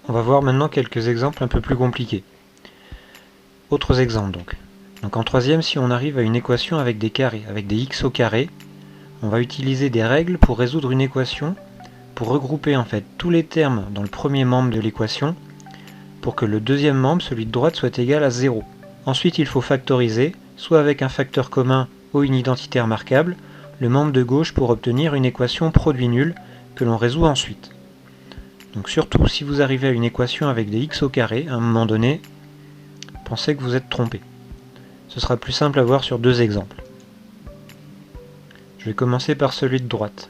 On va voir maintenant quelques exemples un peu plus compliqués. Autres exemples donc. Donc en troisième, si on arrive à une équation avec des carrés, avec des x au carré, on va utiliser des règles pour résoudre une équation, pour regrouper en fait tous les termes dans le premier membre de l'équation, pour que le deuxième membre, celui de droite, soit égal à 0. Ensuite, il faut factoriser, soit avec un facteur commun ou une identité remarquable, le membre de gauche pour obtenir une équation produit nul que l'on résout ensuite. Donc surtout, si vous arrivez à une équation avec des x au carré, à un moment donné, pensez que vous êtes trompé. Ce sera plus simple à voir sur deux exemples. Je vais commencer par celui de droite.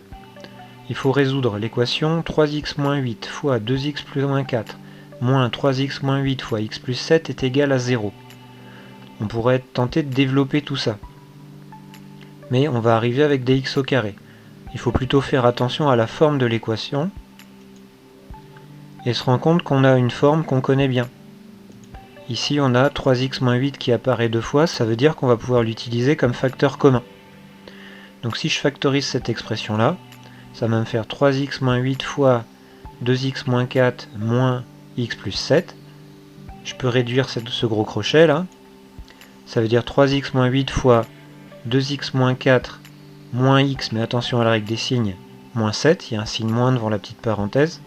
Il faut résoudre l'équation 3x moins 8 fois 2x plus moins 4 moins 3x moins 8 fois x plus 7 est égal à 0. On pourrait tenter de développer tout ça. Mais on va arriver avec des x au carré. Il faut plutôt faire attention à la forme de l'équation et se rendre compte qu'on a une forme qu'on connaît bien. Ici on a 3x moins 8 qui apparaît deux fois, ça veut dire qu'on va pouvoir l'utiliser comme facteur commun. Donc si je factorise cette expression là, ça va me faire 3x moins 8 fois 2x moins 4 moins x plus 7. Je peux réduire ce gros crochet là. Ça veut dire 3x moins 8 fois 2x moins 4 moins x, mais attention à la règle des signes, moins 7, il y a un signe moins devant la petite parenthèse.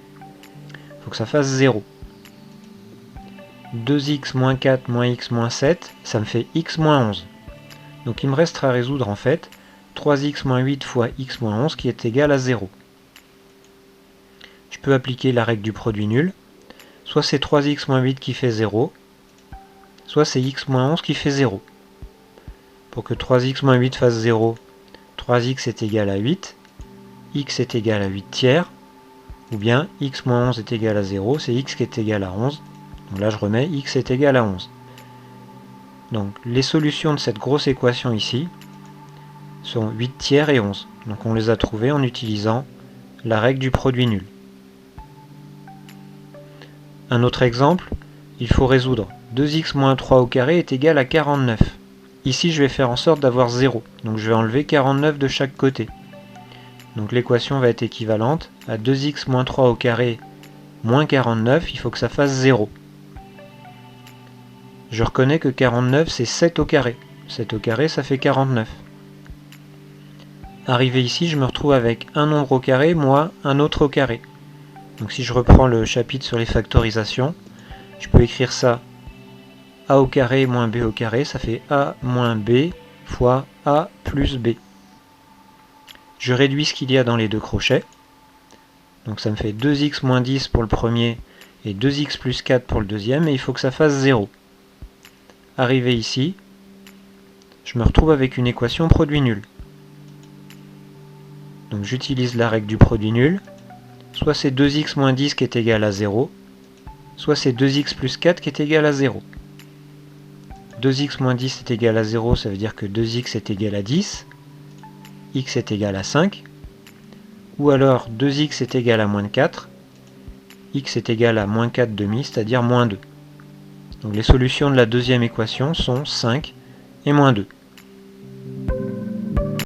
Il faut que ça fasse 0. 2x moins 4 moins x moins 7, ça me fait x moins 11. Donc il me restera à résoudre en fait 3x moins 8 fois x moins 11 qui est égal à 0. Je peux appliquer la règle du produit nul. Soit c'est 3x moins 8 qui fait 0, soit c'est x moins 11 qui fait 0. Pour que 3x moins 8 fasse 0, 3x est égal à 8, x est égal à 8 tiers, ou bien x moins 11 est égal à 0, c'est x qui est égal à 11. Donc là je remets x est égal à 11. Donc les solutions de cette grosse équation ici sont 8 tiers et 11. Donc on les a trouvées en utilisant la règle du produit nul. Un autre exemple, il faut résoudre 2x moins 3 au carré est égal à 49. Ici je vais faire en sorte d'avoir 0, donc je vais enlever 49 de chaque côté. Donc l'équation va être équivalente à 2x moins 3 au carré moins 49, il faut que ça fasse 0. Je reconnais que 49 c'est 7 au carré. 7 au carré ça fait 49. Arrivé ici, je me retrouve avec un nombre au carré moins un autre au carré. Donc si je reprends le chapitre sur les factorisations, je peux écrire ça a au carré moins b au carré, ça fait a moins b fois a plus b. Je réduis ce qu'il y a dans les deux crochets. Donc ça me fait 2x moins 10 pour le premier et 2x plus 4 pour le deuxième, et il faut que ça fasse 0. Arrivé ici, je me retrouve avec une équation produit nul. Donc j'utilise la règle du produit nul. Soit c'est 2x moins 10 qui est égal à 0, soit c'est 2x plus 4 qui est égal à 0. 2x moins 10 est égal à 0, ça veut dire que 2x est égal à 10, x est égal à 5, ou alors 2x est égal à moins 4, x est égal à moins 4 demi, c'est-à-dire moins 2. Donc les solutions de la deuxième équation sont 5 et moins 2.